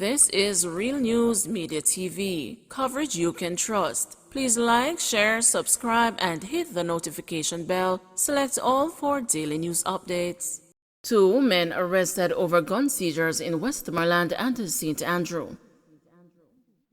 This is Real News Media TV, coverage you can trust. Please like, share, subscribe, and hit the notification bell. Select all for daily news updates. 2 men arrested over gun seizures in Westmoreland and St. Andrew.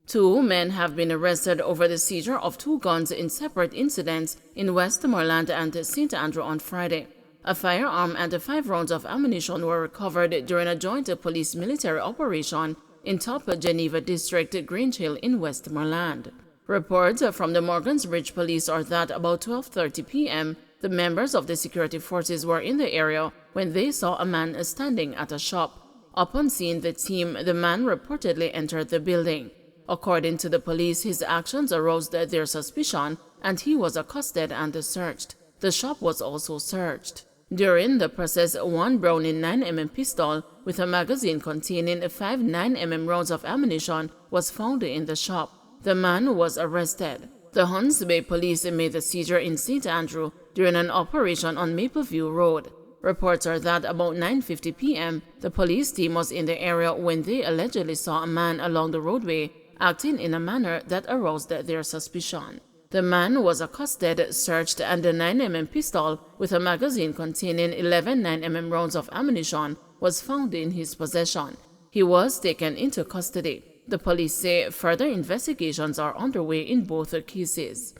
2 men have been arrested over the seizure of 2 guns in separate incidents in Westmoreland and St. Andrew on Friday. A firearm and 5 rounds of ammunition were recovered during a joint police-military operation in Top Geneva District, Grange Hill in Westmoreland. Reports from the Morgan's Bridge Police are that about 12:30 p.m., the members of the security forces were in the area when they saw a man standing at a shop. Upon seeing the team, the man reportedly entered the building. According to the police, his actions aroused their suspicion and he was accosted and searched. The shop was also searched. During the process, 1 Browning 9mm pistol with a magazine containing 5 9mm rounds of ammunition was found in the shop. The man was arrested. The Hunts Bay Police made the seizure in St. Andrew during an operation on Mapleview Road. Reports are that about 9:50 p.m., the police team was in the area when they allegedly saw a man along the roadway acting in a manner that aroused their suspicion. The man was accosted, searched, and a 9mm pistol with a magazine containing 11 9mm rounds of ammunition was found in his possession. He was taken into custody. The police say further investigations are underway in both cases.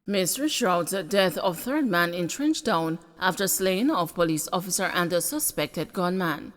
Mystery shrouds the death of 3rd man in Trenchtown after slaying of police officer and a suspected gunman.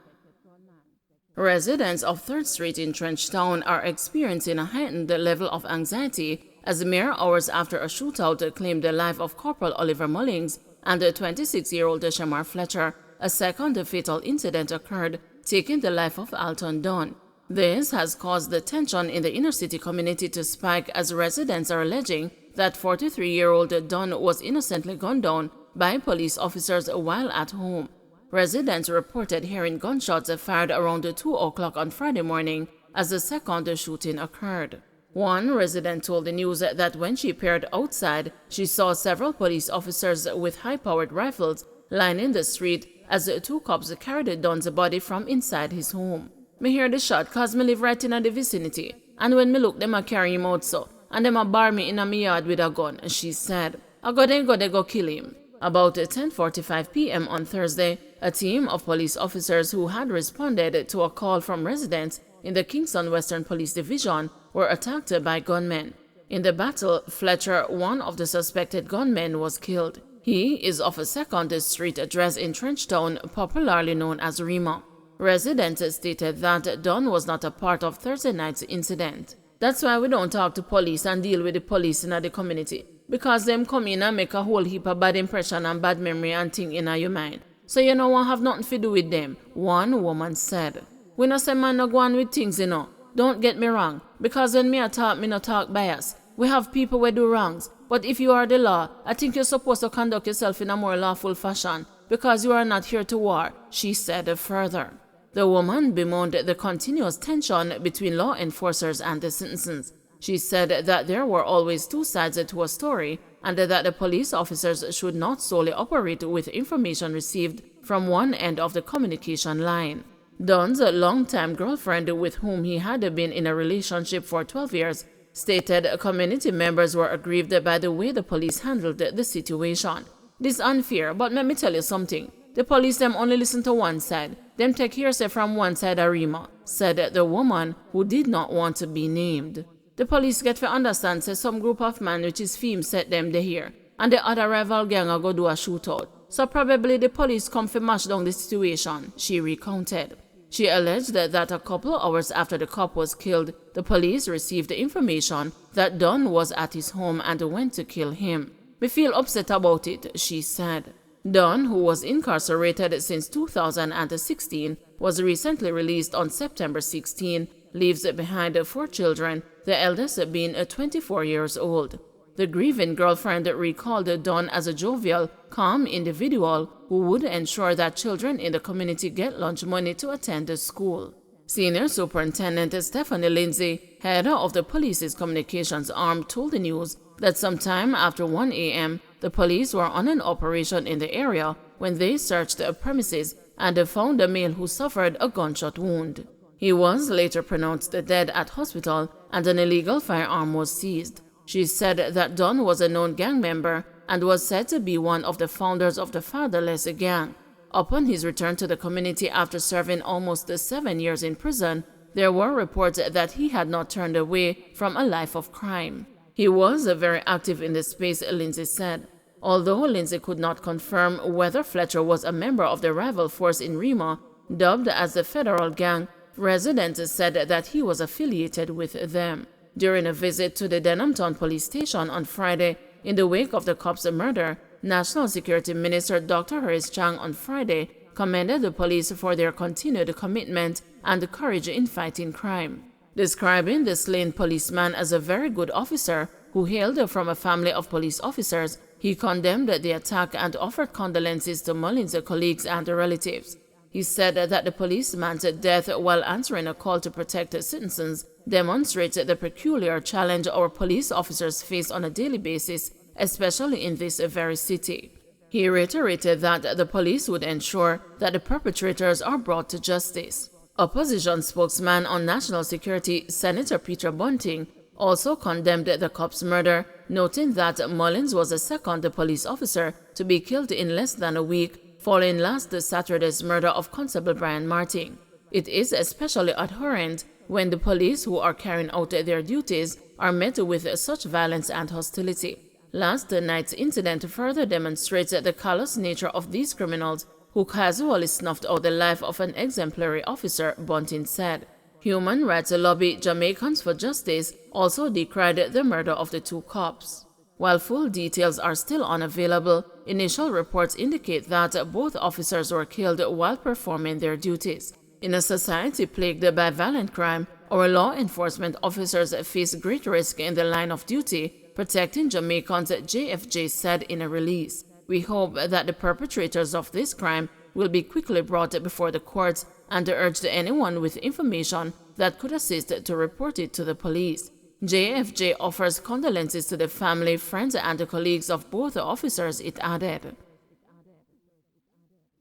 Residents of 3rd Street in Trenchtown are experiencing a heightened level of anxiety as mere hours after a shootout claimed the life of Corporal Oliver Mullings and 26-year-old Shamar Fletcher. A second fatal incident occurred, taking the life of Alton Dunn. This has caused the tension in the inner-city community to spike as residents are alleging that 43-year-old Dunn was innocently gunned down by police officers while at home. Residents reported hearing gunshots fired around 2 o'clock on Friday morning as the second shooting occurred. One resident told the news that when she peered outside, she saw several police officers with high-powered rifles lining the street as 2 cops carried Dunn's body from inside his home. "Me hear the shot cause me live right in the vicinity, and when me look, them a carry him out so, and them a bar me in a me yard with a gun," she said. "I go kill him." About 10:45 p.m. on Thursday, a team of police officers who had responded to a call from residents in the Kingston Western Police Division were attacked by gunmen. In the battle, Fletcher, one of the suspected gunmen, was killed. He is of a 2nd Street address in Trenchtown, popularly known as Rima. Residents stated that Dunn was not a part of Thursday night's incident. "That's why we don't talk to police and deal with the police in the community, because them come in and make a whole heap of bad impression and bad memory and thing in your mind. So you know what have nothing to do with them," one woman said. "We no say man no go on with things, you know. Don't get me wrong, because when me no talk bias. We have people who do wrongs, but if you are the law, I think you're supposed to conduct yourself in a more lawful fashion, because you are not here to war," she said further. The woman bemoaned the continuous tension between law enforcers and the citizens. She said that there were always 2 sides to a story and that the police officers should not solely operate with information received from one end of the communication line. Dunn's longtime girlfriend, with whom he had been in a relationship for 12 years, stated community members were aggrieved by the way the police handled the situation. "This unfair, but let me tell you something. The police them only listen to one side. Them take hearsay from one side of Rima," said the woman, who did not want to be named. "The police get to understand say some group of man which is fame set them they here, and the other rival gang go do a shootout. So probably the police come to mash down the situation," she recounted. She alleged that a couple hours after the cop was killed, the police received the information that Dunn was at his home and went to kill him. "We feel upset about it," she said. Dunn, who was incarcerated since 2016, was recently released on September 16, leaves behind 4 children, the eldest being 24 years old. The grieving girlfriend recalled Dunn as a jovial, calm individual who would ensure that children in the community get lunch money to attend the school. Senior Superintendent Stephanie Lindsay, head of the police's communications arm, told the news that sometime after 1 a.m., the police were on an operation in the area when they searched the premises and found a male who suffered a gunshot wound. He was later pronounced dead at hospital and an illegal firearm was seized. She said that Don was a known gang member and was said to be one of the founders of the Fatherless gang. Upon his return to the community after serving almost 7 years in prison, there were reports that he had not turned away from a life of crime. He was very active in the space, Lindsay said. Although Lindsay could not confirm whether Fletcher was a member of the rival force in Remo, dubbed as the Federal Gang, residents said that he was affiliated with them. During a visit to the Denhamton police station on Friday, in the wake of the cops' murder, National Security Minister Dr. Horace Chang on Friday commended the police for their continued commitment and courage in fighting crime. Describing the slain policeman as a very good officer who hailed from a family of police officers, he condemned the attack and offered condolences to Mullins' colleagues and relatives. He said that the policeman's death while answering a call to protect citizens demonstrates the peculiar challenge our police officers face on a daily basis, especially in this very city. He reiterated that the police would ensure that the perpetrators are brought to justice. Opposition spokesman on national security, Senator Peter Bunting, also condemned the cop's murder, noting that Mullins was the second police officer to be killed in less than a week following last Saturday's murder of Constable Brian Martin. It is especially abhorrent when the police who are carrying out their duties are met with such violence and hostility. Last night's incident further demonstrates the callous nature of these criminals who casually snuffed out the life of an exemplary officer, Bunting said. Human rights lobby Jamaicans for Justice also decried the murder of the two cops. While full details are still unavailable, initial reports indicate that both officers were killed while performing their duties. In a society plagued by violent crime, our law enforcement officers face great risk in the line of duty, protecting Jamaicans, JFJ said in a release. We hope that the perpetrators of this crime will be quickly brought before the courts and urged anyone with information that could assist to report it to the police. JFJ offers condolences to the family, friends, and colleagues of both officers, it added.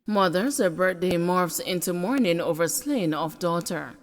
Mother's birthday morphs into mourning over slaying of daughter.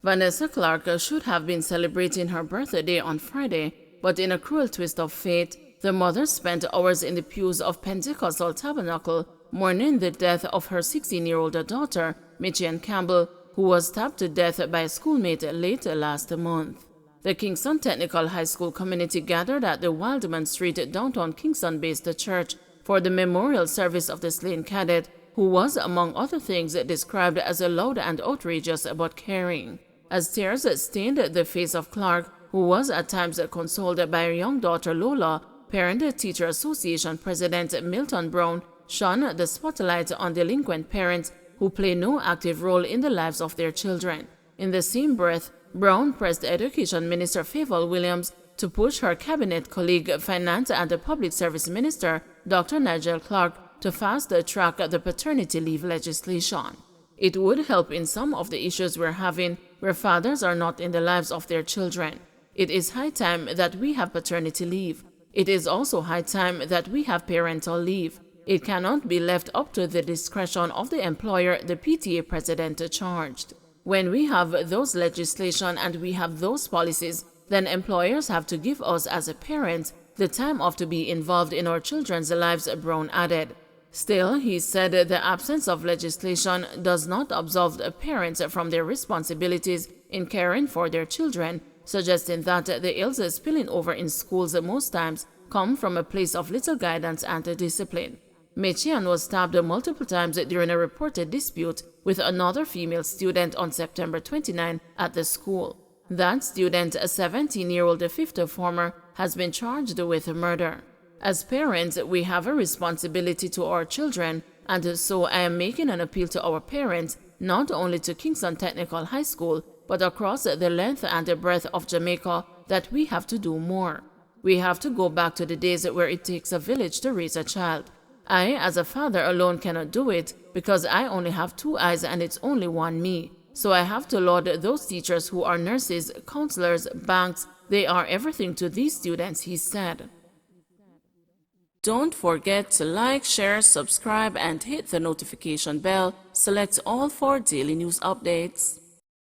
Vanessa Clark should have been celebrating her birthday on Friday, but in a cruel twist of fate, the mother spent hours in the pews of Pentecostal Tabernacle mourning the death of her 16-year-old daughter, Michian Campbell, who was stabbed to death by a schoolmate late last month. The Kingston Technical High School community gathered at the Wildman Street downtown Kingston-based church for the memorial service of the slain cadet, who was, among other things, described as loud and outrageous but caring. As tears stained the face of Clark, who was at times consoled by her young daughter Lola, Parent-Teacher Association President Milton Brown shone the spotlight on delinquent parents who play no active role in the lives of their children. In the same breath, Brown pressed Education Minister Favour Williams to push her cabinet colleague, Finance and Public Service Minister Dr. Nigel Clark to fast-track the paternity leave legislation. It would help in some of the issues we're having where fathers are not in the lives of their children. It is high time that we have paternity leave. It is also high time that we have parental leave. It cannot be left up to the discretion of the employer, the PTA president charged. When we have those legislation and we have those policies, then employers have to give us as a parent the time off to be involved in our children's lives, Brown added. Still, he said the absence of legislation does not absolve parents from their responsibilities in caring for their children, suggesting that the ills spilling over in schools most times come from a place of little guidance and discipline. Michian was stabbed multiple times during a reported dispute with another female student on September 29 at the school. That student, a 17-year-old fifth former, has been charged with murder. As parents, we have a responsibility to our children, and so I am making an appeal to our parents, not only to Kingston Technical High School, but across the length and the breadth of Jamaica, that we have to do more. We have to go back to the days where it takes a village to raise a child. I, as a father alone, cannot do it because I only have 2 eyes and it's only one me. So I have to laud those teachers who are nurses, counselors, banks. They are everything to these students, he said. Don't forget to like, share, subscribe, and hit the notification bell. Select all for daily news updates.